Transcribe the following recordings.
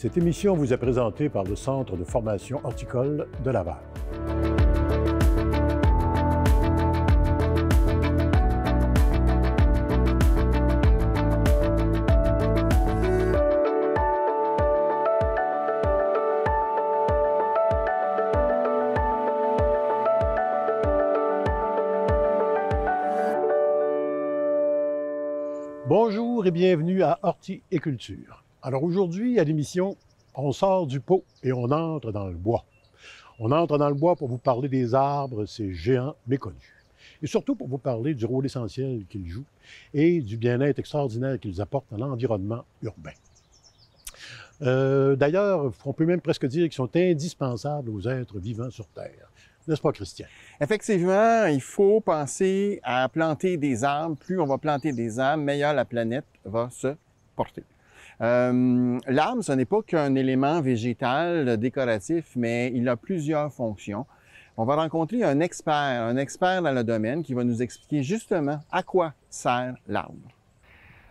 Cette émission vous est présentée par le Centre de formation horticole de Laval. Bonjour et bienvenue à Horticulture. Alors aujourd'hui, à l'émission, on sort du pot et on entre dans le bois. On entre dans le bois pour vous parler des arbres, ces géants méconnus. Et surtout pour vous parler du rôle essentiel qu'ils jouent et du bien-être extraordinaire qu'ils apportent dans l'environnement urbain. D'ailleurs, on peut même presque dire qu'ils sont indispensables aux êtres vivants sur Terre. N'est-ce pas, Christian? Effectivement, il faut penser à planter des arbres. Plus on va planter des arbres, meilleure la planète va se porter. L'arbre, ce n'est pas qu'un élément végétal décoratif, mais il a plusieurs fonctions. On va rencontrer un expert dans le domaine qui va nous expliquer justement à quoi sert l'arbre.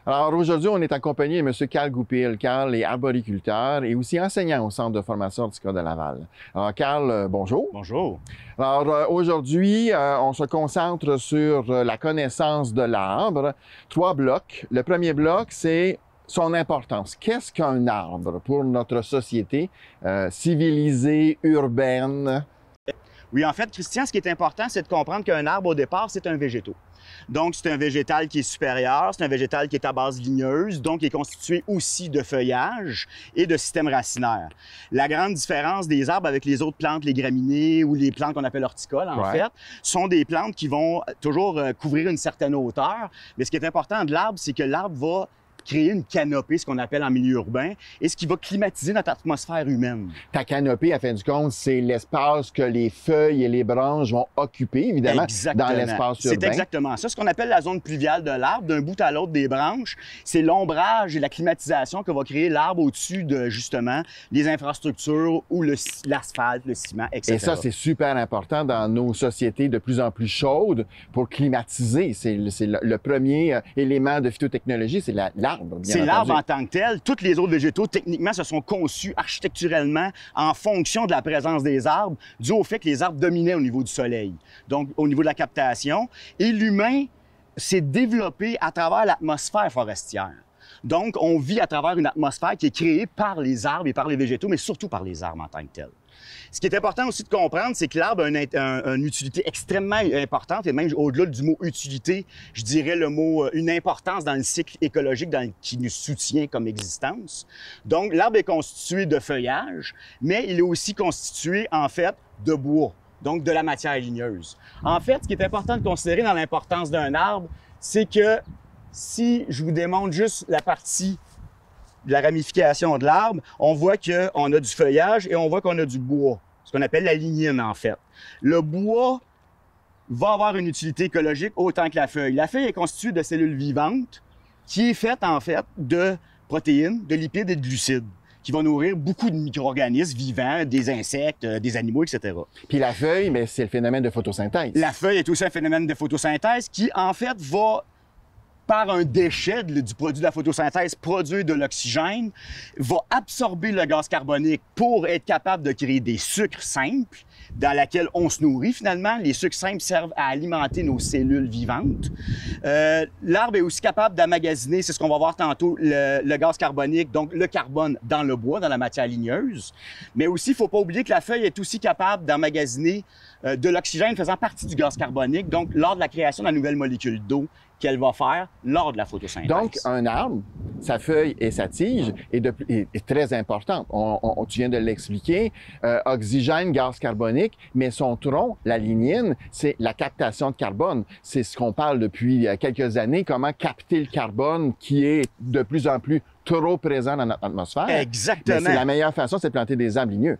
Alors aujourd'hui, on est accompagné de M. Carl Goupil. Carl est arboriculteur et aussi enseignant au Centre de formation horticole de Laval. Alors Carl, bonjour. Bonjour. Alors aujourd'hui, on se concentre sur la connaissance de l'arbre. 3 blocs. Le premier bloc, c'est son importance. Qu'est-ce qu'un arbre pour notre société civilisée, urbaine? Oui, en fait, Christian, ce qui est important, c'est de comprendre qu'un arbre, au départ, c'est un végétaux. Donc, c'est un végétal qui est supérieur, c'est un végétal qui est à base ligneuse, donc qui est constitué aussi de feuillage et de système racinaire. La grande différence des arbres avec les autres plantes, les graminées ou les plantes qu'on appelle horticoles, en fait, sont des plantes qui vont toujours couvrir une certaine hauteur. Mais ce qui est important de l'arbre, c'est que l'arbre va créer une canopée, ce qu'on appelle en milieu urbain, et ce qui va climatiser notre atmosphère humaine. Ta canopée, à fin du compte, c'est l'espace que les feuilles et les branches vont occuper, évidemment, dans l'espace urbain. C'est exactement ça. Ce qu'on appelle la zone pluviale de l'arbre, d'un bout à l'autre des branches, c'est l'ombrage et la climatisation que va créer l'arbre au-dessus de, justement, les infrastructures ou l'asphalte, le ciment, etc. Et ça, c'est super important dans nos sociétés de plus en plus chaudes pour climatiser. C'est le premier élément de phytotechnologie, c'est l'arbre. C'est l'arbre en tant que tel. Tous les autres végétaux, techniquement, se sont conçus architecturellement en fonction de la présence des arbres, dû au fait que les arbres dominaient au niveau du soleil, donc au niveau de la captation. Et l'humain s'est développé à travers l'atmosphère forestière. Donc, on vit à travers une atmosphère qui est créée par les arbres et par les végétaux, mais surtout par les arbres en tant que tels. Ce qui est important aussi de comprendre, c'est que l'arbre a une utilité extrêmement importante, et même au-delà du mot utilité, je dirais le mot une importance dans le cycle écologique qui nous soutient comme existence. Donc, l'arbre est constitué de feuillage, mais il est aussi constitué, en fait, de bois, donc de la matière ligneuse. En fait, ce qui est important de considérer dans l'importance d'un arbre, c'est que si je vous démontre juste la partie de la ramification de l'arbre, on voit qu'on a du feuillage et on voit qu'on a du bois, ce qu'on appelle la lignine, en fait. Le bois va avoir une utilité écologique autant que la feuille. La feuille est constituée de cellules vivantes qui est faite, en fait, de protéines, de lipides et de glucides qui vont nourrir beaucoup de micro-organismes vivants, des insectes, des animaux, etc. Puis la feuille, mais c'est le phénomène de photosynthèse. La feuille est aussi un phénomène de photosynthèse qui, en fait, va par un déchet du produit de la photosynthèse, produire de l'oxygène, va absorber le gaz carbonique pour être capable de créer des sucres simples dans lesquels on se nourrit finalement. Les sucres simples servent à alimenter nos cellules vivantes. L'arbre est aussi capable d'emmagasiner, c'est ce qu'on va voir tantôt, le gaz carbonique, donc le carbone dans le bois, dans la matière ligneuse. Mais aussi, il ne faut pas oublier que la feuille est aussi capable d'emmagasiner de l'oxygène faisant partie du gaz carbonique, donc lors de la création de la nouvelle molécule d'eau qu'elle va faire lors de la photosynthèse. Donc, un arbre, sa feuille et sa tige est très importante. Tu viens de l'expliquer. Oxygène, gaz carbonique, mais son tronc, la lignine, c'est la captation de carbone. C'est ce qu'on parle depuis quelques années, comment capter le carbone qui est de plus en plus trop présent dans notre atmosphère. Exactement. Mais c'est la meilleure façon, c'est de planter des arbres ligneux.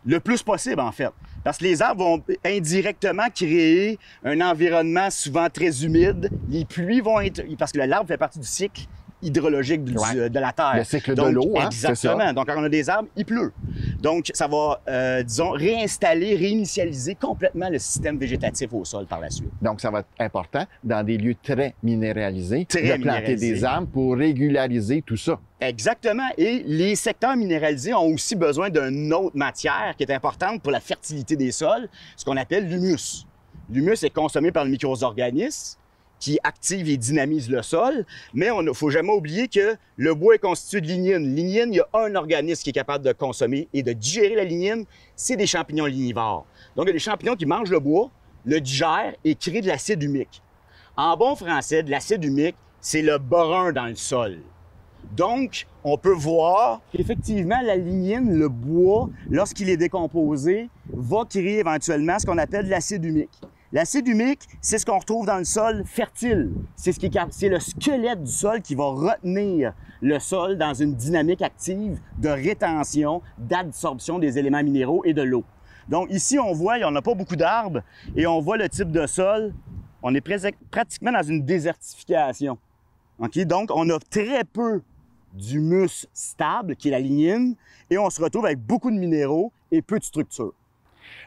Le plus possible, en fait. Parce que les arbres vont indirectement créer un environnement souvent très humide. Les pluies vont être... Parce que l'arbre fait partie du cycle hydrologique de la Terre. Le cycle de l'eau, hein? Exactement. Donc, quand on a des arbres, il pleut. Donc, ça va, disons, réinstaller, réinitialiser complètement le système végétatif au sol par la suite. Donc, ça va être important dans des lieux très minéralisés Très de planter minéralisés. des arbres pour régulariser tout ça. Exactement. Et les secteurs minéralisés ont aussi besoin d'une autre matière qui est importante pour la fertilité des sols, ce qu'on appelle l'humus. L'humus est consommé par les micro-organismes qui activent et dynamisent le sol, mais il ne faut jamais oublier que le bois est constitué de lignine. Lignine, il y a un organisme qui est capable de consommer et de digérer la lignine, c'est des champignons lignivores. Donc, il y a des champignons qui mangent le bois, le digèrent et créent de l'acide humique. En bon français, de l'acide humique, c'est le borin dans le sol. Donc, on peut voir qu'effectivement, la lignine, le bois, lorsqu'il est décomposé, va créer éventuellement ce qu'on appelle de l'acide humique. L'acide humique, c'est ce qu'on retrouve dans le sol fertile. C'est le squelette du sol qui va retenir le sol dans une dynamique active de rétention, d'absorption des éléments minéraux et de l'eau. Donc ici, on voit, il n'y en a pas beaucoup d'arbres et on voit le type de sol. On est pratiquement dans une désertification. Okay? Donc, on a très peu d'humus stable, qui est la lignine, et on se retrouve avec beaucoup de minéraux et peu de structure.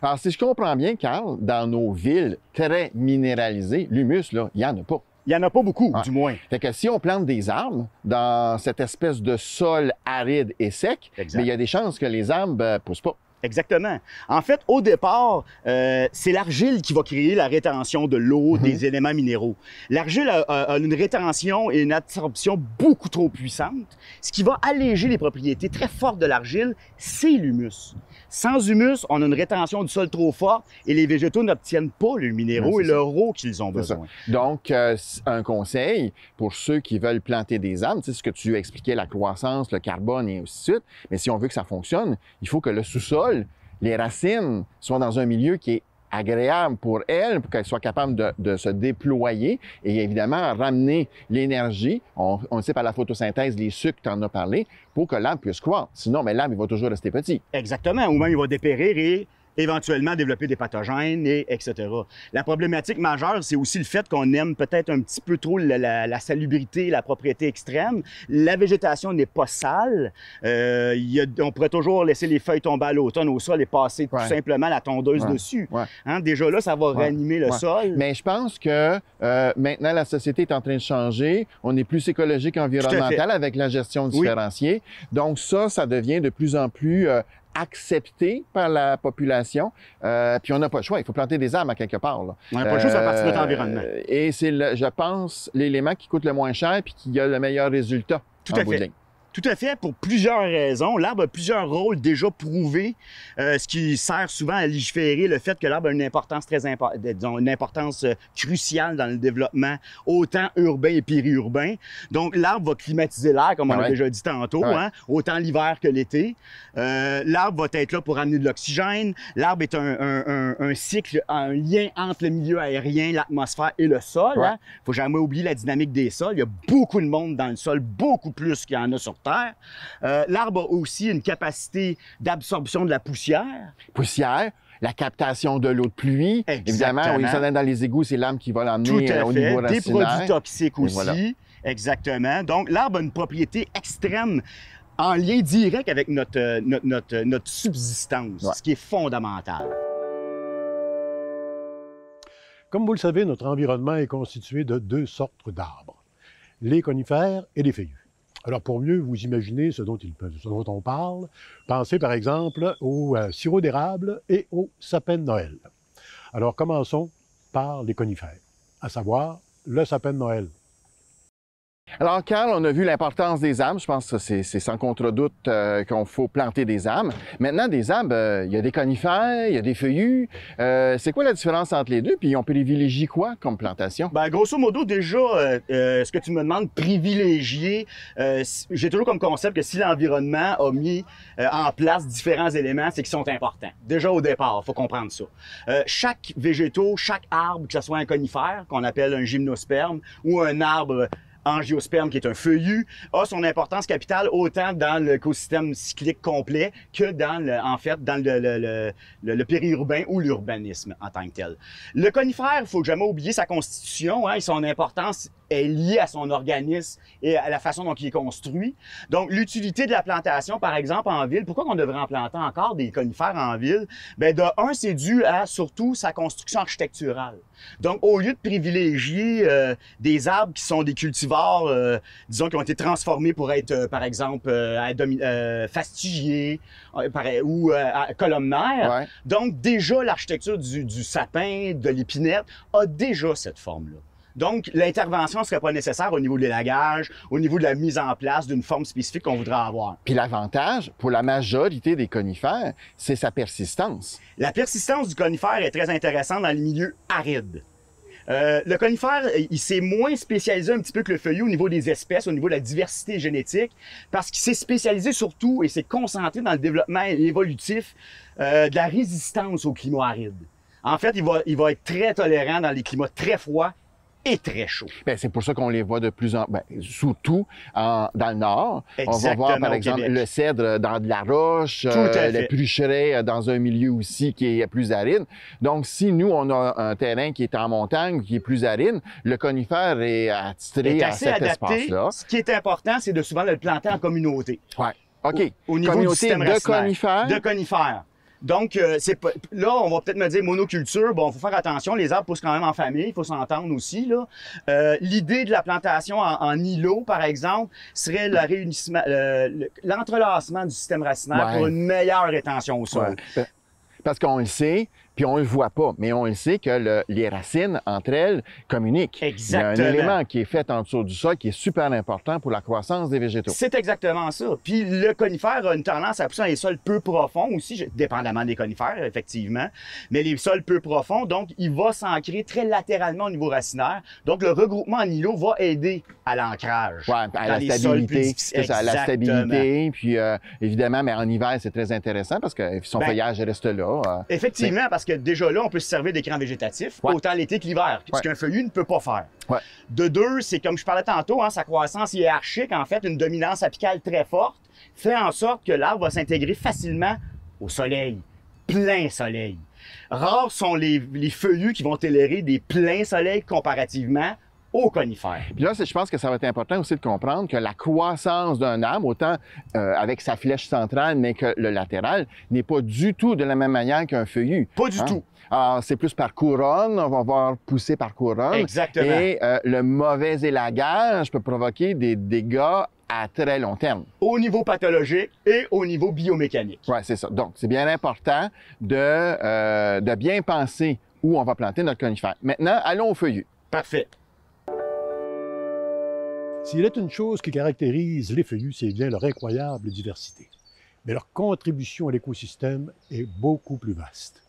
Alors, si je comprends bien, Carl, dans nos villes très minéralisées, l'humus, là, il n'y en a pas. Il n'y en a pas beaucoup, Ouais. du moins. Fait que si on plante des arbres dans cette espèce de sol aride et sec, Exact. mais il y a des chances que les arbres ne poussent pas. Exactement. En fait, au départ, c'est l'argile qui va créer la rétention de l'eau, des éléments minéraux. L'argile a une rétention et une absorption beaucoup trop puissante. Ce qui va alléger les propriétés très fortes de l'argile, c'est l'humus. Sans humus, on a une rétention du sol trop forte et les végétaux n'obtiennent pas les minéraux Ouais, et c'est le eau qu'ils ont C'est ça. besoin. Donc, un conseil pour ceux qui veulent planter des arbres, tu sais, ce que tu expliquais, la croissance, le carbone et ainsi de suite, mais si on veut que ça fonctionne, il faut que le sous-sol, les racines soient dans un milieu qui est agréable pour elles, pour qu'elles soient capables de se déployer et évidemment ramener l'énergie, on le sait par la photosynthèse, les sucres, tu en as parlé, pour que l'arbre puisse croître. Sinon, mais l'arbre, il va toujours rester petit. Exactement. Ou même, il va dépérir et éventuellement développer des pathogènes, et etc. La problématique majeure, c'est aussi le fait qu'on aime peut-être un petit peu trop la salubrité, la propriété extrême. La végétation n'est pas sale. On pourrait toujours laisser les feuilles tomber à l'automne au sol et passer tout Ouais. simplement la tondeuse Ouais. dessus. Ouais. Hein, déjà là, ça va Ouais. réanimer le Ouais. sol. Mais je pense que maintenant, la société est en train de changer. On est plus écologique, environnemental avec la gestion Oui. différenciée. Donc ça devient de plus en plus accepté par la population. Puis on n'a pas le choix. Il faut planter des arbres à quelque part. Là. On n'a pas le choix, ça fait partie de notre environnement. Et c'est, je pense, l'élément qui coûte le moins cher puis qui a le meilleur résultat. Tout en à bout de fait. ligne. Tout à fait, pour plusieurs raisons. L'arbre a plusieurs rôles déjà prouvés, ce qui sert souvent à légiférer le fait que l'arbre a une importance une importance cruciale dans le développement, autant urbain et périurbain. Donc, l'arbre va climatiser l'air, comme on a déjà dit tantôt, hein, autant l'hiver que l'été. L'arbre va être là pour amener de l'oxygène. L'arbre est un cycle, un lien entre le milieu aérien, l'atmosphère et le sol. Ouais. Hein. Faut jamais oublier la dynamique des sols. Il y a beaucoup de monde dans le sol, beaucoup plus qu'il y en a sur Terre. L'arbre a aussi une capacité d'absorption de la poussière. Poussière, la captation de l'eau de pluie. Exactement. Évidemment, oui, ça dans les égouts, c'est l'arbre qui va Tout l'emmener à au fait. niveau Des racinaire. produits toxiques Et aussi. voilà. Exactement. Donc, l'arbre a une propriété extrême en lien direct avec notre subsistance, Ouais. ce qui est fondamental. Comme vous le savez, notre environnement est constitué de deux sortes d'arbres, les conifères et les feuillus. Alors, pour mieux vous imaginer ce dont on parle, pensez par exemple au sirop d'érable et au sapin de Noël. Alors, commençons par les conifères, à savoir le sapin de Noël. Alors, Carl, on a vu l'importance des arbres. Je pense que c'est sans contre-doute qu'il faut planter des arbres. Maintenant, des arbres, il y a des conifères, il y a des feuillus. C'est quoi la différence entre les deux? Puis on privilégie quoi comme plantation? Ben, grosso modo, déjà, ce que tu me demandes, privilégier, j'ai toujours comme concept que si l'environnement a mis en place différents éléments, c'est qu'ils sont importants. Déjà au départ, il faut comprendre ça. Chaque végétaux, chaque arbre, que ce soit un conifère, qu'on appelle un gymnosperme, ou un arbre angiosperme, qui est un feuillu, a son importance capitale autant dans l'écosystème cyclique complet que dans le périurbain ou l'urbanisme en tant que tel. Le conifère, il ne faut jamais oublier sa constitution, hein, et son importance est liée à son organisme et à la façon dont il est construit. Donc, l'utilité de la plantation, par exemple, en ville, pourquoi on devrait en planter encore des conifères en ville? Bien, de un, c'est dû à surtout sa construction architecturale. Donc, au lieu de privilégier des arbres qui sont des cultivars, disons, qui ont été transformés pour être, par exemple, fastigiers ou colonnaires, Ouais. donc déjà, l'architecture du sapin, de l'épinette, a déjà cette forme-là. Donc, l'intervention ne serait pas nécessaire au niveau de l'élagage, au niveau de la mise en place d'une forme spécifique qu'on voudrait avoir. Puis l'avantage, pour la majorité des conifères, c'est sa persistance. La persistance du conifère est très intéressante dans les milieux arides. Le conifère, il s'est moins spécialisé un petit peu que le feuillu au niveau des espèces, au niveau de la diversité génétique, parce qu'il s'est spécialisé surtout et s'est concentré dans le développement évolutif de la résistance au climat aride. En fait, il va être très tolérant dans les climats très froids et très chauds. Bien, c'est pour ça qu'on les voit de plus en... Bien, surtout dans le nord. On va Exactement, voir, par au exemple, Québec. le cèdre dans de la roche, Tout à fait. le prucheret dans un milieu aussi qui est plus aride. Donc, si nous, on a un terrain qui est en montagne, qui est plus aride, le conifère est attitré Est à assez cet adapté. espace-là. Ce qui est important, c'est de souvent de le planter en communauté. Ouais. OK. Au niveau du Communauté système de racinaire. conifères. De conifères. Donc, là, on va peut-être me dire monoculture. Bon, il faut faire attention. Les arbres poussent quand même en famille. Il faut s'entendre aussi, là. L'idée de la plantation en îlot, par exemple, serait le réunissement, l'entrelacement du système racinaire Ouais. pour une meilleure rétention au sol. Ouais. Parce qu'on le sait, puis on le voit pas, mais on le sait que les racines, entre elles, communiquent. Exactement. Il y a un élément qui est fait en dessous du sol qui est super important pour la croissance des végétaux. C'est exactement ça. Puis le conifère a une tendance à pousser dans les sols peu profonds aussi, dépendamment des conifères, effectivement. Mais les sols peu profonds, donc il va s'ancrer très latéralement au niveau racinaire. Donc le regroupement en îlot va aider à l'ancrage. Ouais, à dans la les sols plus stabilité. difficiles. C'est ça, à la Exactement. stabilité. Puis évidemment, mais en hiver, c'est très intéressant parce que son Ben, feuillage reste là. Effectivement, parce que déjà là, on peut se servir d'écran végétatif, Ouais. autant l'été que l'hiver, ce Ouais. qu'un feuillu ne peut pas faire. Ouais. De deux, c'est comme je parlais tantôt, hein, sa croissance hiérarchique, en fait, une dominance apicale très forte, fait en sorte que l'arbre va s'intégrer facilement au soleil, plein soleil. Rares sont les feuillus qui vont tolérer des pleins soleils comparativement aux conifères. Puis là, je pense que ça va être important aussi de comprendre que la croissance d'un arbre, autant avec sa flèche centrale, mais que le latéral, n'est pas du tout de la même manière qu'un feuillu. Pas du Hein? tout. Alors, c'est plus par couronne, on va voir pousser par couronne. Exactement. Et le mauvais élagage peut provoquer des dégâts à très long terme. Au niveau pathologique et au niveau biomécanique. Oui, c'est ça. Donc, c'est bien important de bien penser où on va planter notre conifère. Maintenant, allons au feuillu. Parfait. S'il est une chose qui caractérise les feuillus, c'est bien leur incroyable diversité. Mais leur contribution à l'écosystème est beaucoup plus vaste.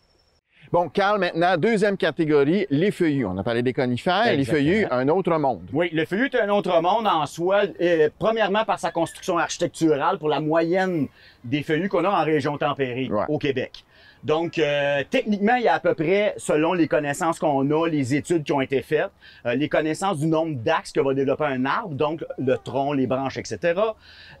Bon, Carl, maintenant, deuxième catégorie, les feuillus. On a parlé des conifères, les Exactement. feuillus, un autre monde. Oui, le feuillu est un autre monde en soi, premièrement par sa construction architecturale pour la moyenne des feuillus qu'on a en région tempérée Ouais. au Québec. Donc, techniquement, il y a à peu près, selon les connaissances qu'on a, les études qui ont été faites, les connaissances du nombre d'axes que va développer un arbre, donc le tronc, les branches, etc.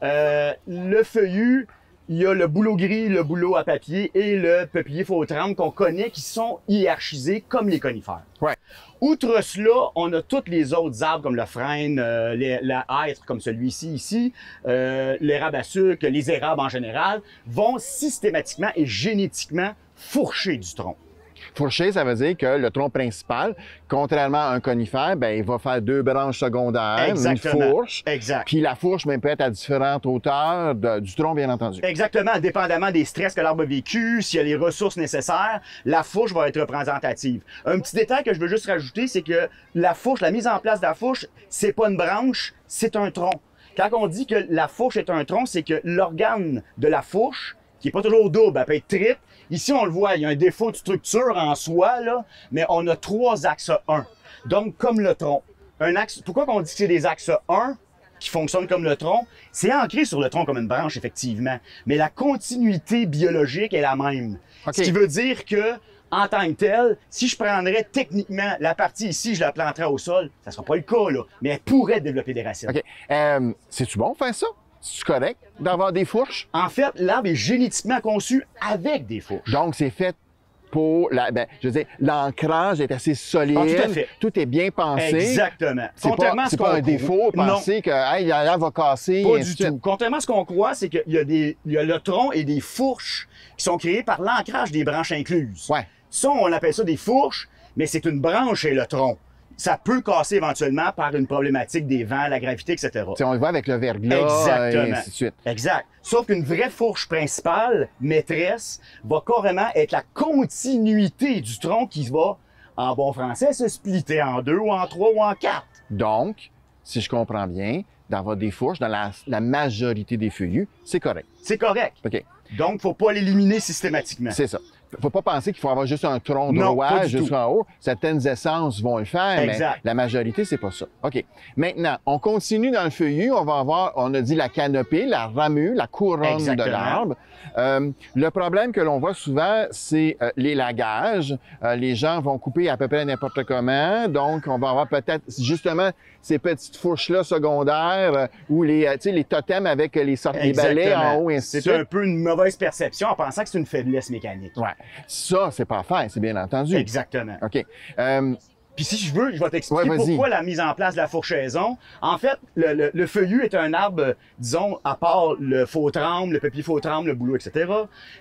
Le feuillu, il y a le bouleau gris, le bouleau à papier et le peuplier faux-trempe qu'on connaît qui sont hiérarchisés comme les conifères. Ouais. Outre cela, on a tous les autres arbres comme le frêne, la hêtre comme celui-ci ici, l'érable à sucre, les érables en général, vont systématiquement et génétiquement fourcher du tronc. Fourcher, ça veut dire que le tronc principal, contrairement à un conifère, ben, il va faire deux branches secondaires, Exactement. une fourche. Exact. Puis la fourche ben, peut être à différentes hauteurs du tronc, bien entendu. Exactement, dépendamment des stress que l'arbre a vécu, s'il y a les ressources nécessaires, la fourche va être représentative. Un petit détail que je veux juste rajouter, c'est que la fourche, la mise en place de la fourche, c'est pas une branche, c'est un tronc. Quand on dit que la fourche est un tronc, c'est que l'organe de la fourche, qui est pas toujours double, elle peut être triple. Ici, on le voit, il y a un défaut de structure en soi, là, mais on a 3 axes 1. Donc, comme le tronc. Un axe, pourquoi on dit que c'est des axes 1 qui fonctionnent comme le tronc? C'est ancré sur le tronc comme une branche, effectivement. Mais la continuité biologique est la même. OK. Ce qui veut dire que, en tant que tel, si je prendrais techniquement la partie ici, je la planterais au sol, ça sera pas le cas, là, mais elle pourrait développer des racines. OK. C'est-tu bon faire ça? C'est correct d'avoir des fourches? En fait, l'arbre est génétiquement conçu avec des fourches. Donc, c'est fait pour je veux dire, l'ancrage est assez solide. Ah, tout à fait. Tout est bien pensé. Exactement. C'est pas un défaut, penser que hey, la va casser. Pas du tout. Contrairement à ce qu'on croit, c'est qu'il y a le tronc et des fourches qui sont créées par l'ancrage des branches incluses. Ouais. Ça, on appelle ça des fourches, mais c'est une branche et le tronc. Ça peut casser éventuellement par une problématique des vents, la gravité, etc. T'sais, on le voit avec le verglas Exactement. et ainsi de suite. Exact. Sauf qu'une vraie fourche principale, maîtresse, va carrément être la continuité du tronc qui va, en bon français, se splitter en 2 ou en 3 ou en 4. Donc, si je comprends bien, d'avoir des fourches dans la majorité des feuillus, c'est correct. C'est correct. OK. Donc, faut pas l'éliminer systématiquement. C'est ça. Faut pas penser qu'il faut avoir juste un tronc Non, droit pas du jusqu'en haut. Certaines essences vont le faire, Exact. mais la majorité, c'est pas ça. OK. Maintenant, on continue dans le feuillu. On va avoir, on a dit la canopée, la ramure, la couronne Exactement. de l'arbre. Le problème que l'on voit souvent, c'est l'élagage. Les gens vont couper à peu près n'importe comment. Donc, on va avoir peut-être justement ces petites fourches-là secondaires ou les totems avec les balais en haut et ainsi de C'est suite. un peu une mauvaise perception en pensant que c'est une faiblesse mécanique. Ouais. Ça, c'est pas à faire, c'est bien entendu. Exactement. OK. Puis si je veux, je vais t'expliquer Ouais, vas-y. pourquoi la mise en place de la fourchaison. En fait, le feuillu est un arbre, disons, à part le faux tremble, le peuplier faux tremble, le bouleau, etc.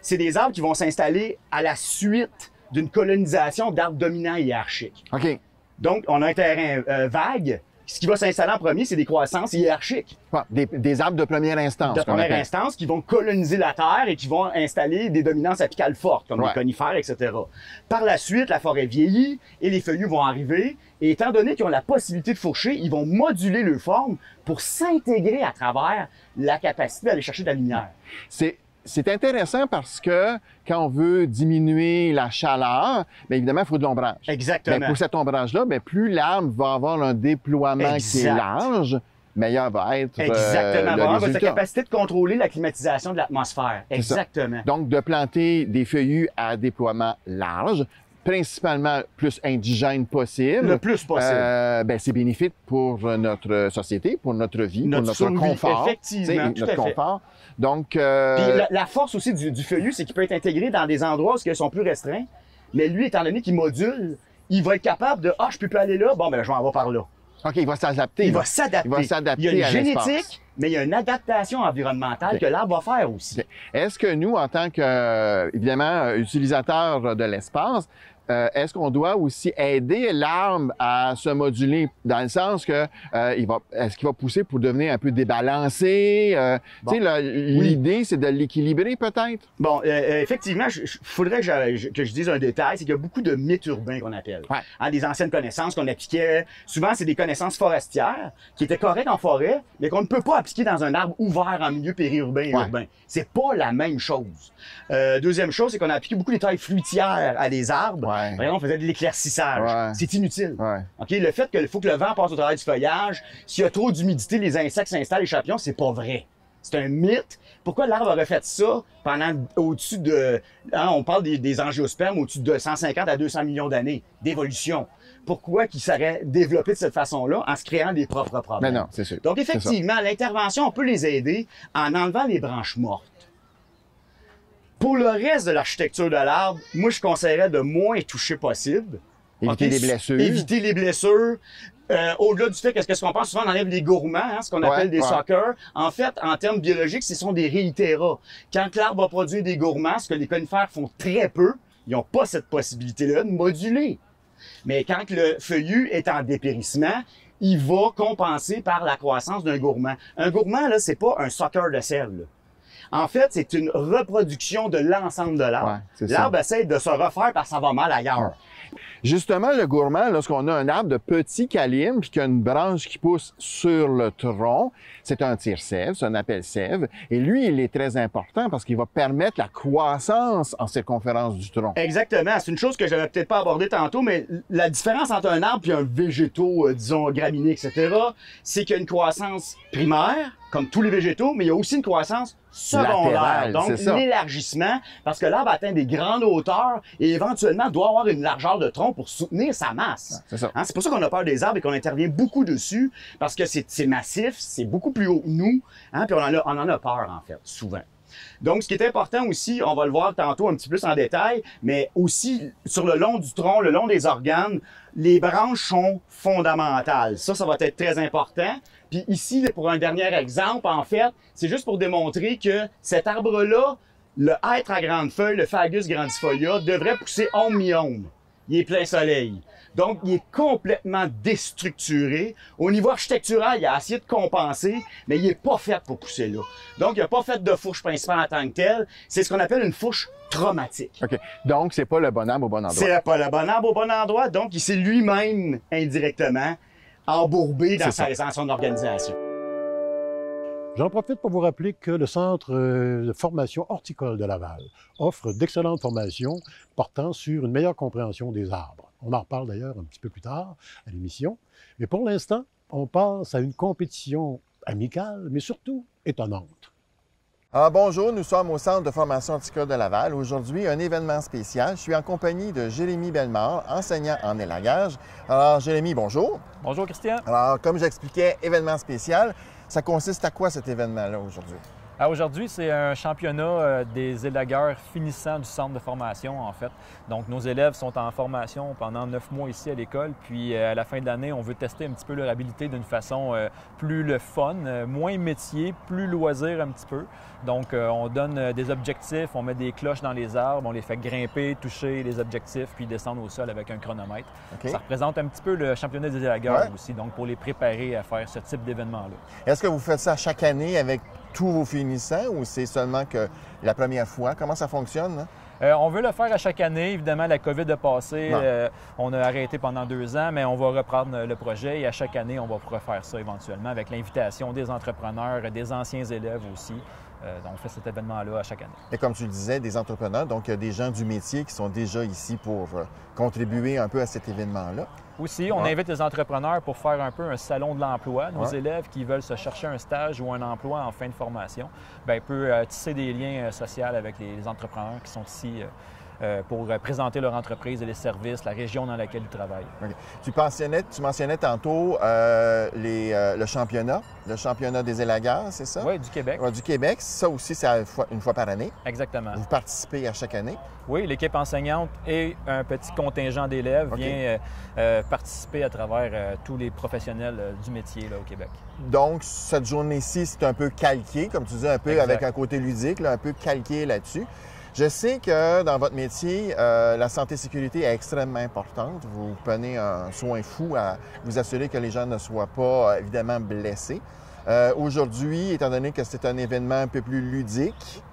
C'est des arbres qui vont s'installer à la suite d'une colonisation d'arbres dominants hiérarchiques. OK. Donc, on a un terrain vague. Ce qui va s'installer en premier, c'est des croissances hiérarchiques. Bon, des arbres de première instance. De qu'on première appelle. instance, qui vont coloniser la terre et qui vont installer des dominances apicales fortes, comme Ouais. les conifères, etc. Par la suite, la forêt vieillit et les feuillus vont arriver. Et étant donné qu'ils ont la possibilité de fourcher, ils vont moduler leur forme pour s'intégrer à travers la capacité d'aller chercher de la lumière. C'est intéressant parce que quand on veut diminuer la chaleur, bien évidemment, il faut de l'ombrage. Exactement. Bien, pour cet ombrage-là, bien, plus l'arbre va avoir un déploiement qui est Exact. large, meilleur va être Exactement. le Vraiment, sa résultat. capacité de contrôler la climatisation de l'atmosphère. ça. Exactement. Donc, de planter des feuillus à déploiement large, principalement plus indigène possible. Le plus possible. Ben, c'est bénéfique pour notre société, pour notre vie, Notre pour notre survie, confort. effectivement, Tu sais, tout à notre fait. confort. Donc, Puis la force aussi du feuillu, c'est qu'il peut être intégré dans des endroits où ils sont plus restreints. Mais lui, étant donné qu'il module, il va être capable de « Ah, je peux plus aller là, bon, ben je vais en aller par là. OK, il va s'adapter. Il va s'adapter. Il va s'adapter Il y a à une l'espace. génétique, mais il y a une adaptation environnementale OK. que l'arbre va faire aussi. OK. Est-ce que nous, en tant que, évidemment, utilisateurs de l'espace, est-ce qu'on doit aussi aider l'arbre à se moduler dans le sens que est-ce qu'il va pousser pour devenir un peu débalancé? Bon. Tu sais, l'idée, c'est de l'équilibrer peut-être? Bon, effectivement, il faudrait que je dise un détail, c'est qu'il y a beaucoup de mythes urbains qu'on appelle. Ouais. Hein, des anciennes connaissances qu'on appliquait. Souvent, c'est des connaissances forestières qui étaient correctes en forêt, mais qu'on ne peut pas appliquer dans un arbre ouvert en milieu périurbain et Ouais. urbain. C'est pas la même chose. Deuxième chose, c'est qu'on a appliqué beaucoup les tailles fruitières à des arbres. Ouais. Par exemple, on faisait de l'éclaircissage. Ouais. C'est inutile. Ouais. OK? Le fait qu'il faut que le vent passe au travers du feuillage, s'il y a trop d'humidité, les insectes s'installent, les champignons, c'est pas vrai. C'est un mythe. Pourquoi l'arbre aurait fait ça pendant au-dessus de... Hein, on parle des angiospermes au-dessus de 150 à 200 millions d'années d'évolution. Pourquoi qu'il serait développé de cette façon-là en se créant des propres problèmes? Mais non, c'est sûr. Donc, effectivement, l'intervention, on peut les aider en enlevant les branches mortes. Pour le reste de l'architecture de l'arbre, moi, je conseillerais de moins toucher possible. Éviter OK? les blessures. Éviter les blessures. Au-delà du fait qu'est-ce qu'on pense souvent, on enlève les gourmands, hein, ce qu'on appelle des ouais. suckers. En fait, en termes biologiques, ce sont des réitéras. Quand l'arbre va produire des gourmands, ce que les conifères font très peu, ils n'ont pas cette possibilité-là de moduler. Mais quand le feuillu est en dépérissement, il va compenser par la croissance d'un gourmand. Un gourmand, là, c'est pas un sucker de sel, là. En fait, c'est une reproduction de l'ensemble de l'arbre. Ouais, c'est ça. L'arbre essaie de se refaire parce que ça va mal ailleurs. Justement, le gourmand, lorsqu'on a un arbre de petit calibre puis qu'il y a une branche qui pousse sur le tronc, c'est un tire-sève, c'est un appel-sève. Et lui, il est très important parce qu'il va permettre la croissance en circonférence du tronc. Exactement. C'est une chose que j'avais peut-être pas abordée tantôt, mais la différence entre un arbre et un végétaux, disons, graminé, etc., c'est qu'il y a une croissance primaire, comme tous les végétaux, mais il y a aussi une croissance secondaire. Latérale, Donc, c'est ça. l'élargissement, parce que l'arbre atteint des grandes hauteurs et éventuellement doit avoir une largeur de tronc pour soutenir sa masse. C'est ça. Hein, c'est pour ça qu'on a peur des arbres et qu'on intervient beaucoup dessus, parce que c'est massif, c'est beaucoup plus haut que nous, hein, puis on en a peur, en fait, souvent. Donc, ce qui est important aussi, on va le voir tantôt un petit peu plus en détail, mais aussi sur le long du tronc, le long des organes, les branches sont fondamentales. Ça va être très important. Puis ici, pour un dernier exemple, en fait, c'est juste pour démontrer que cet arbre-là, le hêtre à grande feuille, le Fagus grandifolia, devrait pousser ombre-mi-ombre. Il est plein soleil. Donc, il est complètement déstructuré. Au niveau architectural, il a essayé de compenser, mais il n'est pas fait pour pousser là. Donc, il n'a pas fait de fourche principale en tant que telle. C'est ce qu'on appelle une fourche traumatique. OK. Donc, c'est pas le bon arbre au bon endroit. C'est pas le bon arbre au bon endroit. Donc, il s'est lui-même, indirectement, embourbé dans son organisation. J'en profite pour vous rappeler que le Centre de formation horticole de Laval offre d'excellentes formations portant sur une meilleure compréhension des arbres. On en reparle d'ailleurs un petit peu plus tard à l'émission. Mais pour l'instant, on passe à une compétition amicale, mais surtout étonnante. Alors bonjour, nous sommes au Centre de formation horticole de Laval. Aujourd'hui, un événement spécial. Je suis en compagnie de Jérémy Bellemare, enseignant en élagage. Alors Jérémy, bonjour. Bonjour Christian. Alors, comme j'expliquais, événement spécial. Ça consiste à quoi cet événement-là aujourd'hui? Aujourd'hui, c'est un championnat des élagueurs finissants du centre de formation, en fait. Donc, nos élèves sont en formation pendant 9 mois ici à l'école. Puis, à la fin de l'année, on veut tester un petit peu leur habilité d'une façon plus le fun, moins métier, plus loisir un petit peu. Donc, on donne des objectifs, on met des cloches dans les arbres, on les fait grimper, toucher les objectifs, puis descendre au sol avec un chronomètre. Okay. Ça représente un petit peu le championnat des élagueurs aussi, donc pour les préparer à faire ce type d'événement-là. Est-ce que vous faites ça chaque année avec tous vos finissants ou c'est seulement que la première fois? Comment ça fonctionne? Hein? On veut le faire à chaque année. Évidemment, la COVID a passé. On a arrêté pendant 2 ans, mais on va reprendre le projet et à chaque année, on va refaire ça éventuellement avec l'invitation des entrepreneurs, des anciens élèves aussi. Donc, on fait cet événement-là à chaque année. Et comme tu le disais, des entrepreneurs, donc des gens du métier qui sont déjà ici pour contribuer un peu à cet événement-là. Aussi, on invite les entrepreneurs pour faire un peu un salon de l'emploi. Nos élèves qui veulent se chercher un stage ou un emploi en fin de formation, bien, peuvent tisser des liens sociaux avec les entrepreneurs qui sont ici pour présenter leur entreprise et les services, la région dans laquelle ils travaillent. Okay. Tu mentionnais tantôt le championnat des élagueurs, c'est ça? Oui, du Québec. Du Québec. Ça aussi, c'est une fois par année. Exactement. Vous participez à chaque année? Oui, l'équipe enseignante et un petit contingent d'élèves vient participer à travers tous les professionnels du métier là, au Québec. Donc, cette journée-ci, c'est un peu calqué, comme tu dis, un peu avec un côté ludique, là, un peu calqué là-dessus. Je sais que dans votre métier, la santé-sécurité est extrêmement importante. Vous prenez un soin fou à vous assurer que les gens ne soient pas, évidemment, blessés. Aujourd'hui, étant donné que c'est un événement un peu plus ludique,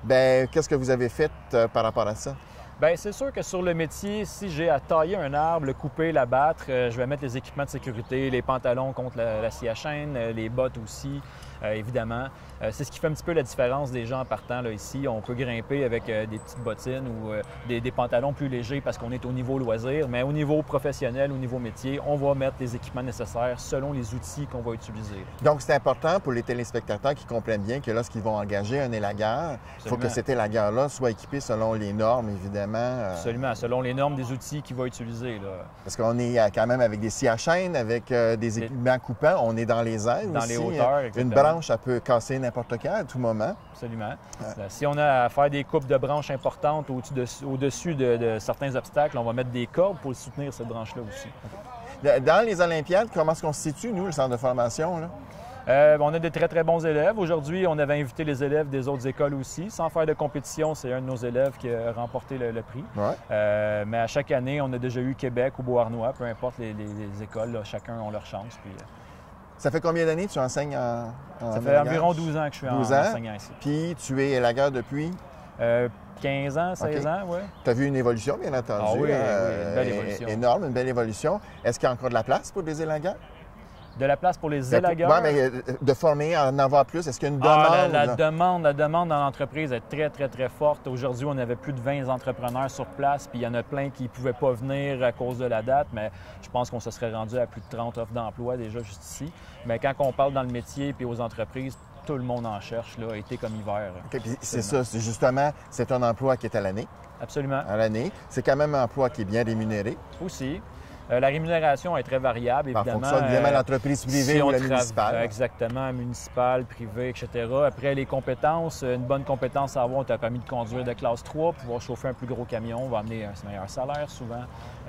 bien, qu'est-ce que vous avez fait par rapport à ça? Bien, c'est sûr que sur le métier, si j'ai à tailler un arbre, le couper, l'abattre, je vais mettre les équipements de sécurité, les pantalons contre la scie à chaîne, les bottes aussi, évidemment. C'est ce qui fait un petit peu la différence des gens en partant là, ici. On peut grimper avec des petites bottines ou des pantalons plus légers parce qu'on est au niveau loisir, mais au niveau professionnel, au niveau métier, on va mettre les équipements nécessaires selon les outils qu'on va utiliser. Donc, c'est important pour les téléspectateurs qui comprennent bien que lorsqu'ils vont engager un élagueur, il faut que cet élagueur-là soit équipé selon les normes, évidemment. Absolument, selon les normes des outils qu'il va utiliser. Là. Parce qu'on est quand même avec des scies à chaîne, avec des équipements coupants, on est dans les airs dans aussi. Les hauteurs, exactement. Une branche, ça peut casser n'importe quand, à tout moment. Absolument. Si on a à faire des coupes de branches importantes au-dessus de certains obstacles, on va mettre des cordes pour soutenir cette branche-là aussi. Dans les Olympiades, comment est-ce qu'on se situe, nous, le centre de formation? Là? On a de très, très bons élèves. Aujourd'hui, on avait invité les élèves des autres écoles aussi. Sans faire de compétition, c'est un de nos élèves qui a remporté le prix. Ouais. Mais à chaque année, on a déjà eu Québec ou Beauharnois, peu importe les écoles, là, chacun a leur chance. Puis, ça fait combien d'années que tu enseignes en Ça fait environ 12 ans que je suis enseignant ici. Puis tu es élagueur depuis? 15 ans, 16 ans, oui. Tu as vu une évolution, bien entendu. Ah oui, oui, une belle évolution. Énorme, une belle évolution. Est-ce qu'il y a encore de la place pour des élagueurs? De la place pour les élagueurs? Oui, mais de former, en avoir plus, est-ce qu'il y a une demande? La demande dans l'entreprise est très, très, très forte. Aujourd'hui, on avait plus de 20 entrepreneurs sur place, puis il y en a plein qui ne pouvaient pas venir à cause de la date, mais je pense qu'on se serait rendu à plus de 30 offres d'emploi déjà juste ici. Mais quand on parle dans le métier puis aux entreprises, tout le monde en cherche, là, été comme hiver. Okay, puis c'est ça, c'est un emploi qui est à l'année. Absolument. À l'année. C'est quand même un emploi qui est bien rémunéré. Aussi. La rémunération est très variable, En évidemment. fonction évidemment de l'entreprise privée Si ou on la travaille- municipale. Exactement, municipale, privée, etc. Après, les compétences, une bonne compétence à avoir, on t'a permis de conduire de classe 3, pouvoir chauffer un plus gros camion, on va amener un meilleur salaire souvent.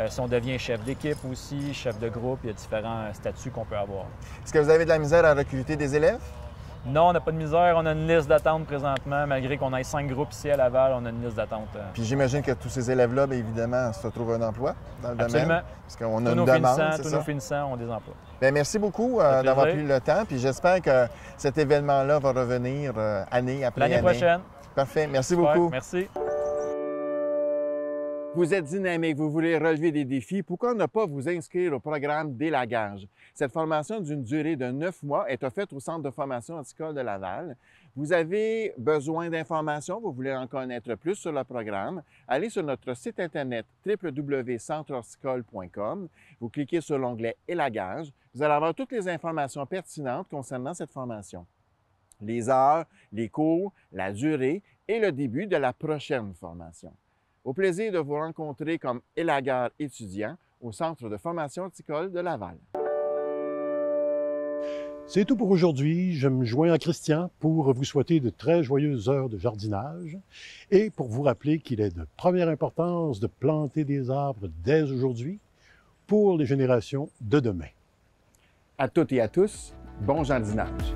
Si on devient chef d'équipe aussi, chef de groupe, il y a différents statuts qu'on peut avoir. Est-ce que vous avez de la misère à recruter des élèves? Non, on n'a pas de misère, on a une liste d'attente présentement, malgré qu'on ait 5 groupes ici à Laval, on a une liste d'attente. Puis j'imagine que tous ces élèves-là, bien évidemment, se trouvent un emploi dans le Absolument. domaine. Parce qu'on a Tous une nos demande, finissants, c'est tous ça? nos finissants ont des emplois. Bien, merci beaucoup Ça fait d'avoir plaisir. pris le temps. Puis j'espère que cet événement-là va revenir année après année. L'année prochaine. Parfait. Merci Super, beaucoup. merci. Vous êtes dynamique, vous voulez relever des défis, pourquoi ne pas vous inscrire au programme d'élagage? Cette formation d'une durée de 9 mois est offerte au Centre de formation horticole de Laval. Vous avez besoin d'informations, vous voulez en connaître plus sur le programme, allez sur notre site Internet www.centrehorticole.com. Vous cliquez sur l'onglet Élagage. Vous allez avoir toutes les informations pertinentes concernant cette formation. Les heures, les cours, la durée et le début de la prochaine formation. Au plaisir de vous rencontrer comme élagueur étudiant au Centre de formation horticole de Laval. C'est tout pour aujourd'hui. Je me joins à Christian pour vous souhaiter de très joyeuses heures de jardinage et pour vous rappeler qu'il est de première importance de planter des arbres dès aujourd'hui pour les générations de demain. À toutes et à tous, bon jardinage!